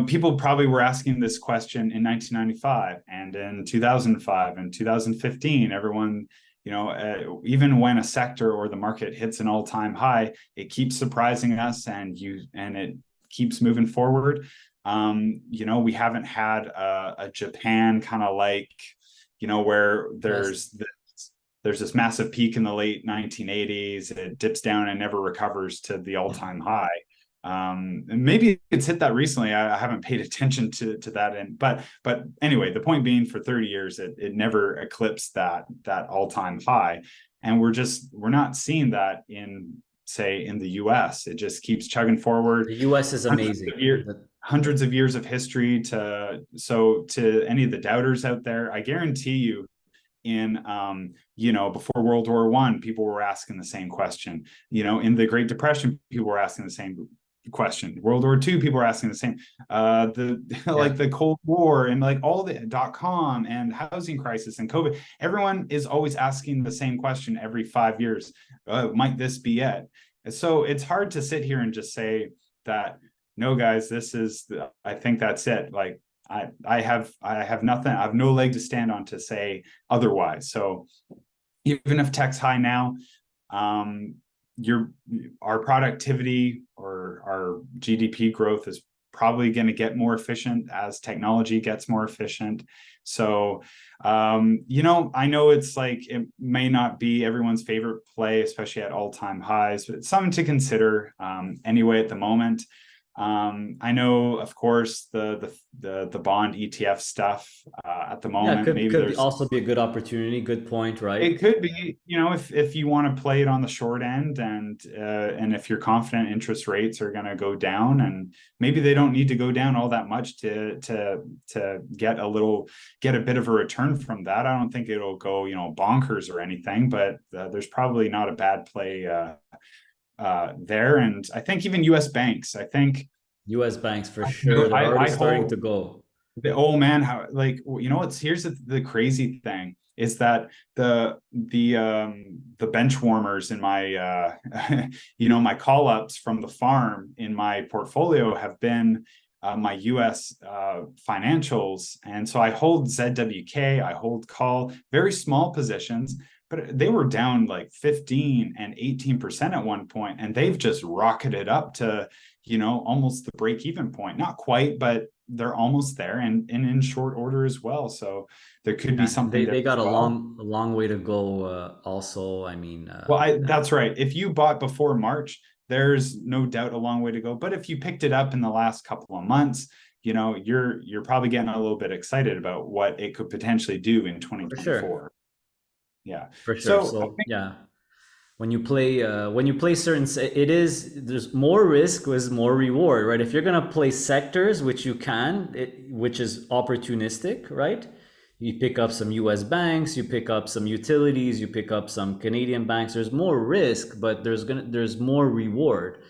people probably were asking this question in 1995 and in 2005 and 2015. Everyone, even when a sector or the market hits an all-time high, it keeps surprising us, and it keeps moving forward. We haven't had a Japan kind of like, where Yes. there's this massive peak in the late 1980s. It dips down and never recovers to the all-time high. And maybe it's hit that recently. I haven't paid attention to that. But anyway, the point being, for 30 years, it never eclipsed that all-time high. And we're not seeing that in the US. It just keeps chugging forward. The US is amazing. hundreds of years of history to any of the doubters out there, I guarantee you in before World War One, people were asking the same question. In the Great Depression, people were asking the same question. World War II, people were asking the same. Like the Cold War and like all the .com and housing crisis and COVID, everyone is always asking the same question every 5 years. Might this be it? So it's hard to sit here and just say that, no, guys, I think that's it. Like I have nothing. I have no leg to stand on to say otherwise. So even if tech's high now, our productivity or our GDP growth is probably going to get more efficient as technology gets more efficient. So, I know it's like, it may not be everyone's favorite play, especially at all-time highs, but it's something to consider anyway at the moment. I know, of course, the bond ETF stuff at the moment. Could, maybe could there's also be a good opportunity. Good point, right? It could be, if you want to play it on the short end, and if you're confident interest rates are going to go down, and maybe they don't need to go down all that much to get a bit of a return from that. I don't think it'll go bonkers or anything, but there's probably not a bad play there. And I think even U.S. banks. I think U.S. banks for sure. They're already starting to go. Oh man, how, like, here's the crazy thing is that the bench warmers in my my call ups from the farm in my portfolio have been my US financials. And so I hold ZWK, I hold call, very small positions, but they were down like 15 and 18% at one point, and they've just rocketed up to almost the break-even point. Not quite, but they're almost there, and in short order as well. So there could be something they got a long way to go. Also, I mean, that's right. If you bought before March, there's no doubt a long way to go. But if you picked it up in the last couple of months, you're probably getting a little bit excited about what it could potentially do in 2024. For sure. Yeah, for sure. So yeah, when you play certain, there's more risk with more reward, right? If you're gonna play sectors, which you can, which is opportunistic, right? You pick up some US banks, you pick up some utilities, you pick up some Canadian banks. There's more risk, but there's more reward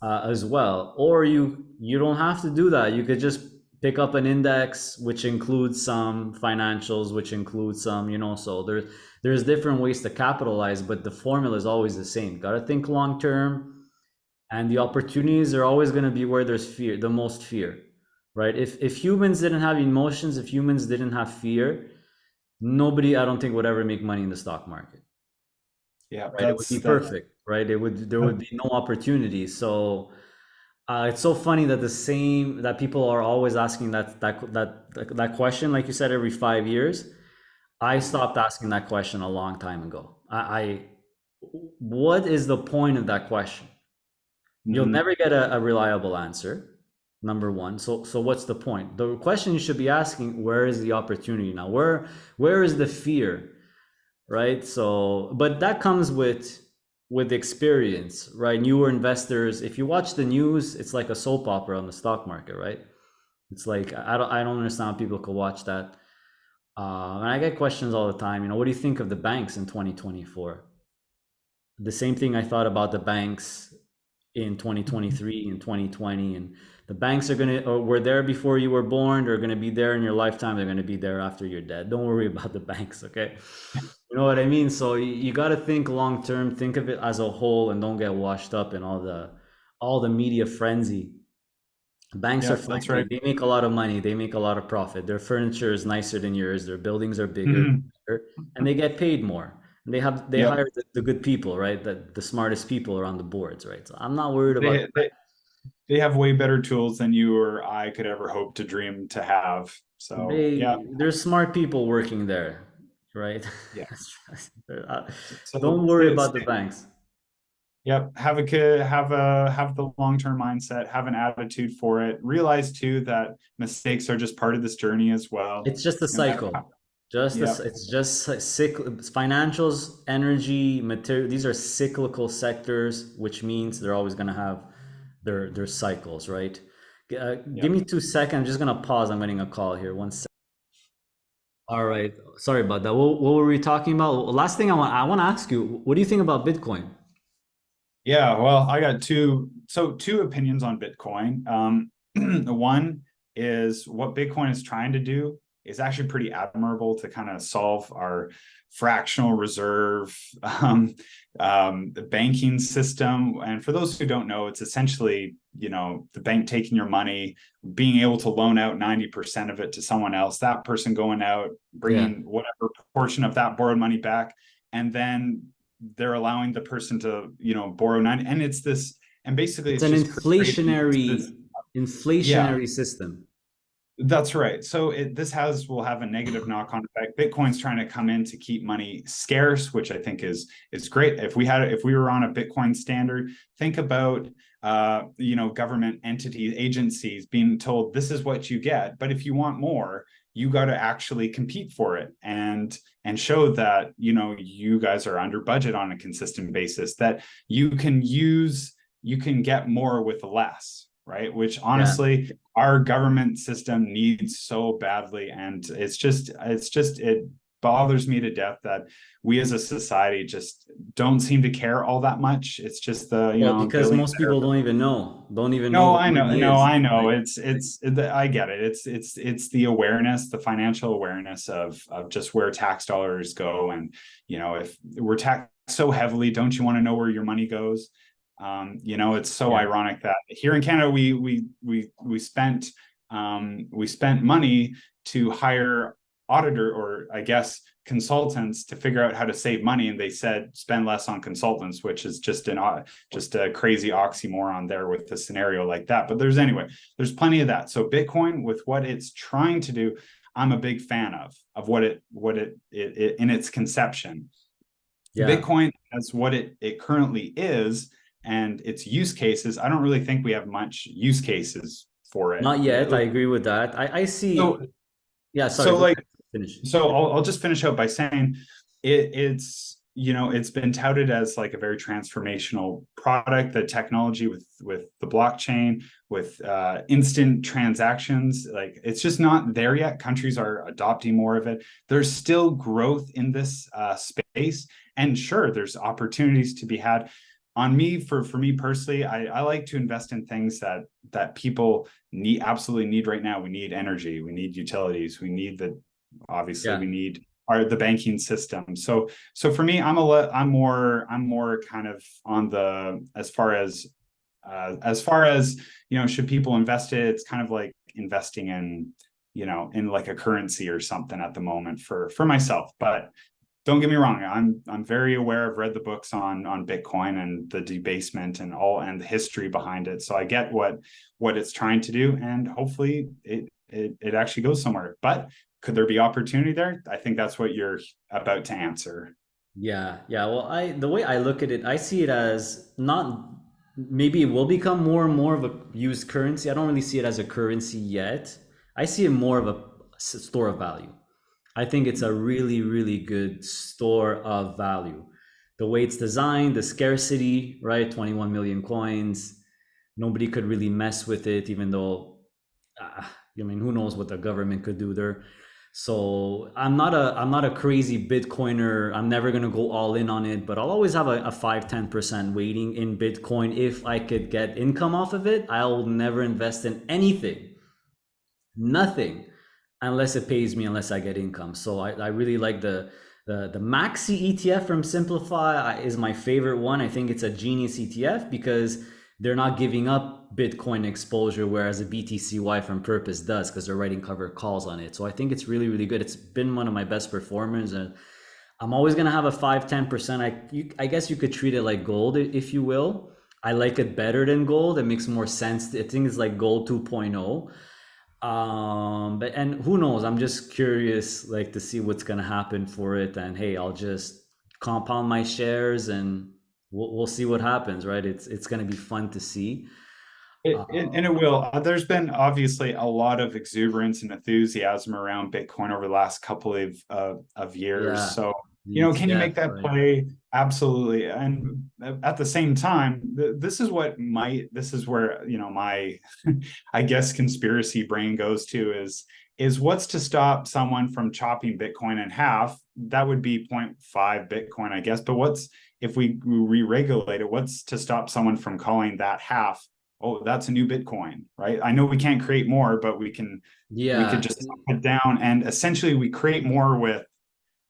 as well. Or you don't have to do that. You could just pick up an index which includes some financials, which includes some, so there's different ways to capitalize, but the formula is always the same. Got to think long term, and the opportunities are always going to be where there's fear, the most fear, right? If humans didn't have emotions, if humans didn't have fear, nobody, I don't think, would ever make money in the stock market. Yeah, right. It would be perfect, right? There would be no opportunity. So it's so funny that people are always asking that question, like you said, every 5 years. I stopped asking that question a long time ago. What is the point of that question? You'll never get a reliable answer, number one. So what's the point? The question you should be asking, where is the opportunity now? Where is the fear, right? So, but that comes with experience, right? Newer investors, if you watch the news, it's like a soap opera on the stock market, right? It's like, I don't understand how people could watch that. And I get questions all the time, what do you think of the banks in 2024? The same thing I thought about the banks in 2023 and 2020. And the banks were there before you were born. They're going to be there in your lifetime. They're going to be there after you're dead. Don't worry about the banks, okay? You know what I mean? So you got to think long term, think of it as a whole, and don't get washed up in all the media frenzy. Banks are fine. Right. They make a lot of money. They make a lot of profit. Their furniture is nicer than yours. Their buildings are bigger, and they get paid more. And they hire the good people, right? The smartest people are on the boards, right? So I'm not worried about they have way better tools than you or I could ever hope to dream to have. So there's smart people working there, right? Yeah. Don't worry about the banks. Yep. Have the long-term mindset, have an attitude for it. Realize too that mistakes are just part of this journey as well. It's just a cycle. It's just financials, energy, material. These are cyclical sectors, which means they're always going to have their cycles, right? Yeah. Give me 2 seconds. I'm just gonna pause. I'm getting a call here. 1 second. All right. Sorry about that. What were we talking about? Last thing I want to ask you, what do you think about Bitcoin? Yeah, well, I got two opinions on Bitcoin. One is what Bitcoin is trying to do is actually pretty admirable to kind of solve our fractional reserve the banking system. And for those who don't know, it's essentially, the bank taking your money, being able to loan out 90% of it to someone else, that person going out, Yeah. bringing whatever portion of that borrowed money back, and then they're allowing the person to borrow 90, and it's this, and basically It's it's an just creating this. Yeah, inflationary system. that's right. So this will have a negative knock-on effect. Bitcoin's trying to come in to keep money scarce, which I think is great. If we were on a Bitcoin standard, think about government entities, agencies being told this is what you get, but if you want more, you got to actually compete for it and show that you guys are under budget on a consistent basis, that you can get more with less, right? Which Yeah. honestly, our government system needs so badly. And it bothers me to death that we as a society just don't seem to care all that much. It's just the, Well, because most billionaire. people don't even know No, what I know. money No, is, I know. right? I get it. It's the awareness, the financial awareness of just where tax dollars go. And, if we're taxed so heavily, don't you want to know where your money goes? It's so Yeah. ironic that here in Canada, we spent money to hire auditor, or I guess consultants, to figure out how to save money, and they said spend less on consultants, which is just a crazy oxymoron there with the scenario like that. But there's plenty of that. So Bitcoin, with what it's trying to do, I'm a big fan of what it in its conception. Yeah. Bitcoin, as what it currently is and its use cases, I don't really think we have much use cases for it. Not yet. I agree with that. I see. So Yeah, sorry, so go like ahead. Finish. so I'll just finish out by saying it's been touted as like a very transformational product. The technology with the blockchain, with instant transactions, like it's just not there yet. Countries are adopting more of it. There's still growth in this space, and sure, there's opportunities to be had. On me, for me personally, I like to invest in things that people absolutely need right now. We need energy, we need utilities, obviously Yeah. we need the banking system. So for me, I'm more kind of on the, as far as should people invest it, it's kind of like investing in like a currency or something at the moment for myself. But don't get me wrong, I'm very aware. I've read the books on Bitcoin and the debasement and the history behind it. So I get what it's trying to do, and hopefully it actually goes somewhere. But could there be opportunity there? I think that's what you're about to answer. Yeah, yeah. Well, the way I look at it, I see it as not, maybe it will become more and more of a used currency. I don't really see it as a currency yet. I see it more of a store of value. I think it's a really, really good store of value. The way it's designed, the scarcity, right? 21 million coins. Nobody could really mess with it, even though, I mean, who knows what the government could do there. So I'm not a crazy Bitcoiner. I'm never gonna go all in on it, but I'll always have a 5-10% weighting in Bitcoin if I could get income off of it. I'll never invest in anything, nothing, unless it pays me, unless I get income. So I really like the Maxi ETF from Simplify is my favorite one. I think it's a genius ETF because they're not giving up Bitcoin exposure, whereas a BTCY from Purpose does, because they're writing cover calls on it. So I think it's really, really good. It's been one of my best performers, and I'm always gonna have a 5-10%. I guess you could treat it like gold, if you will. I like it better than gold. It makes more sense. I think it's like gold 2.0. But and who knows? I'm just curious, like to see what's gonna happen for it. And hey, I'll just compound my shares, and we'll see what happens, right? It's gonna be fun to see. And it will. There's been obviously a lot of exuberance and enthusiasm around Bitcoin over the last couple of years. Yeah, So, the can you ETF, make that right? play? Absolutely. And at the same time, this is where, my, I guess, conspiracy brain goes to is what's to stop someone from chopping Bitcoin in half? That would be 0.5 Bitcoin, I guess. But if we re-regulate it, what's to stop someone from calling that half? Oh, that's a new Bitcoin, right? I know we can't create more, but we could Yeah, just put it down, and essentially we create more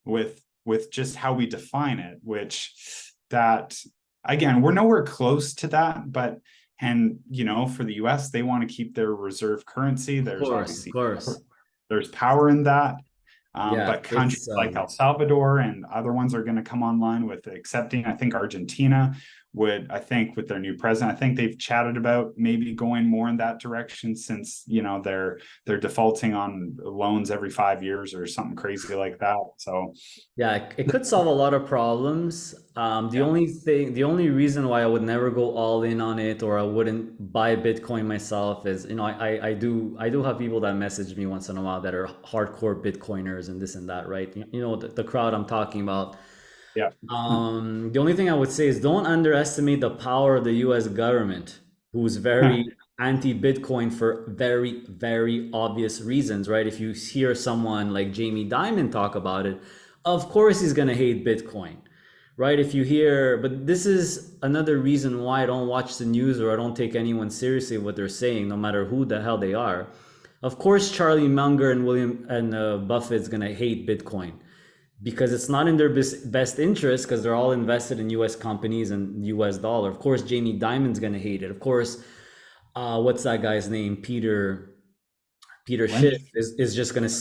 with just how we define it, which that again, we're nowhere close to that, but and for the US, they want to keep their reserve currency. There's of obviously course. there's power in that. Yeah, But countries it's like El Salvador and other ones are going to come online with accepting. I think Argentina I think with their new president, I think they've chatted about maybe going more in that direction, since they're defaulting on loans every 5 years or something crazy like that. So Yeah, it could solve a lot of problems. yeah, The only reason why I would never go all in on it, or I wouldn't buy Bitcoin myself, is, I do have people that message me once in a while that are hardcore Bitcoiners and this and that, right? The crowd I'm talking about. yeah, The only thing I would say is don't underestimate the power of the US government, who's very anti-Bitcoin for very, very obvious reasons, right? If you hear someone like Jamie Dimon talk about it, of course he's going to hate Bitcoin, right? But this is another reason why I don't watch the news, or I don't take anyone seriously what they're saying, no matter who the hell they are. Of course, Charlie Munger and William and Buffett's going to hate Bitcoin, because it's not in their best interest, because they're all invested in US companies and US dollar. Of course, Jamie Dimon's going to hate it. Of course, what's that guy's name? Peter Schiff Lynch. is just going to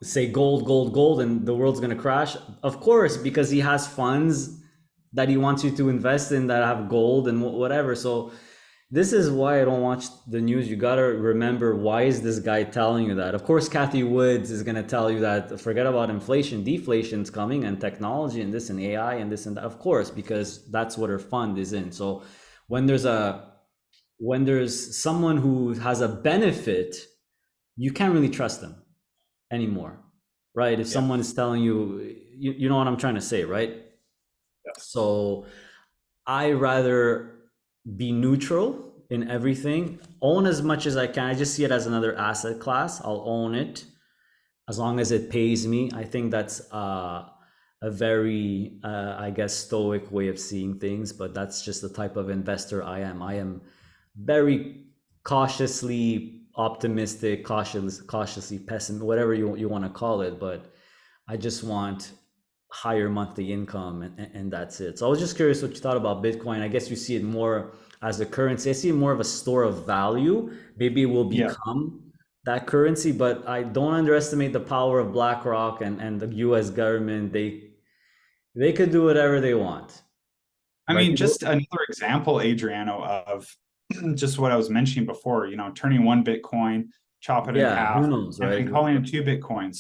say gold, gold, gold, and the world's going to crash. Of course, because he has funds that he wants you to invest in that have gold and whatever. So this is why I don't watch the news. You got to remember, why is this guy telling you that? Of course, Kathy Woods is going to tell you that forget about inflation, deflation's coming, and technology and this and AI and this and that. Of course, because that's what her fund is in. So when there's someone who has a benefit, you can't really trust them anymore, right? If Yeah. someone is telling you, you know what I'm trying to say, right? Yes. So I rather be neutral in everything, own as much as I can. I just see it as another asset class. I'll own it as long as it pays me. I think that's a very, I guess, stoic way of seeing things, but that's just the type of investor I am. I am very cautiously optimistic, cautiously pessimistic, whatever you want to call it, but I just want higher monthly income, and that's it. So I was just curious what you thought about Bitcoin. I guess you see it more as a currency. I see it more of a store of value. Maybe it will Yeah. become that currency, but I don't underestimate the power of BlackRock and the US government. They could do whatever they want, I right? mean, just another example, Adriano, of just what I was mentioning before, turning one Bitcoin, chop it in Yeah, who half, knows, and right? then calling it two Bitcoins.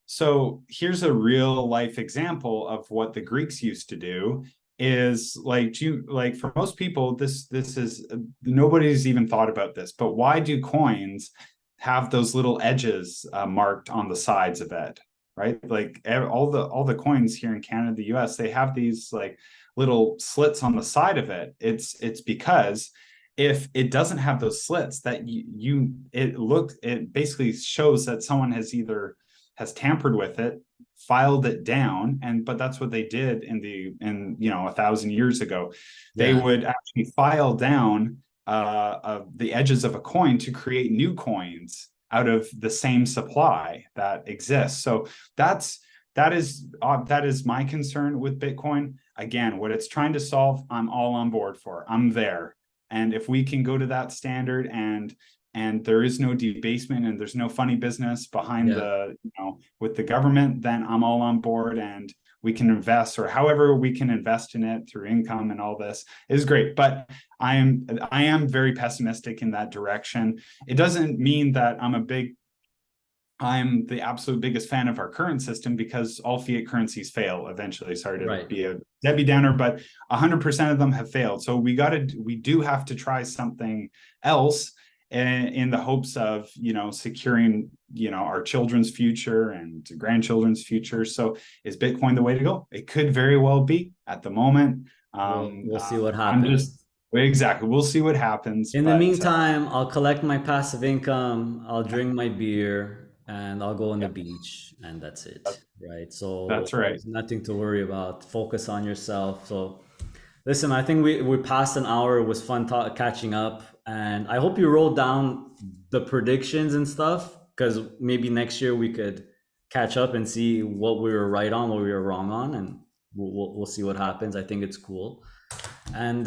So here's a real life example of what the Greeks used to do. Is like for most people, this is nobody's even thought about this, but why do coins have those little edges marked on the sides of it? Right, like all the coins here in Canada, the US, they have these like little slits on the side of it. It's because if it doesn't have those slits, that it basically shows that someone has tampered with it, filed it down, but that's what they did in 1,000 years ago. They Yeah, would actually file down the edges of a coin to create new coins out of the same supply that exists. So that is my concern with Bitcoin. Again, what it's trying to solve, I'm all on board for. I'm there. And if we can go to that standard, and there is no debasement and there's no funny business behind yeah, with the government, then I'm all on board, and we can invest, or however we can invest in it through income, and all this is great. But I am very pessimistic in that direction. It doesn't mean that I'm the absolute biggest fan of our current system, because all fiat currencies fail eventually. Sorry to right. be a Debbie Downer, but 100% of them have failed. So we do have to try something else. in the hopes of, securing, our children's future and grandchildren's future. So is Bitcoin the way to go? It could very well be at the moment. We'll see what I'm just happens. exactly. We'll see what happens, In the but meantime, I'll collect my passive income, I'll drink my beer, and I'll go on the yeah, beach, and that's that, it, right? So that's right. there's nothing to worry about. Focus on yourself. So listen, I think we passed an hour. It was fun catching up, and I hope you wrote down the predictions and stuff, because maybe next year we could catch up and see what we were right on, what we were wrong on, and we'll see what happens. I think it's cool. And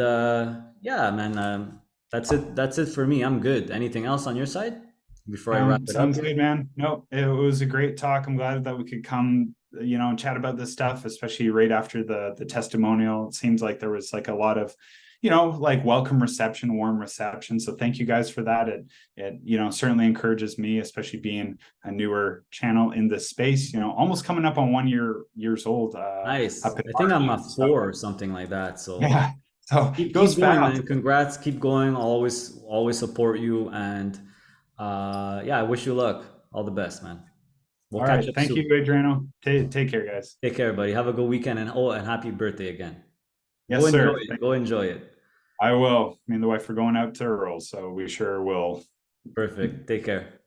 yeah, man, that's it. That's it for me. I'm good. Anything else on your side before I wrap it up Sounds here? good, man. No, it was a great talk. I'm glad that we could come, and chat about this stuff, especially right after the testimonial. It seems like there was like a lot of, like welcome reception, warm reception. So thank you guys for that. It certainly encourages me, especially being a newer channel in this space. Almost coming up on 1 years old. Nice. Up in I think I'm a March. So 4 or something like that. So yeah, so it keep goes going, fast. man. Congrats. Keep going. I'll always support you. And yeah, I wish you luck. All the best, man. We'll All catch right, up thank soon. you, Adriano. Take care, guys. Take care, buddy. Have a good weekend, and oh, and happy birthday again. Go Yes, enjoy sir. it. Go enjoy it. I will. Me and the wife are going out to Earl, so we sure will. Perfect. Take care.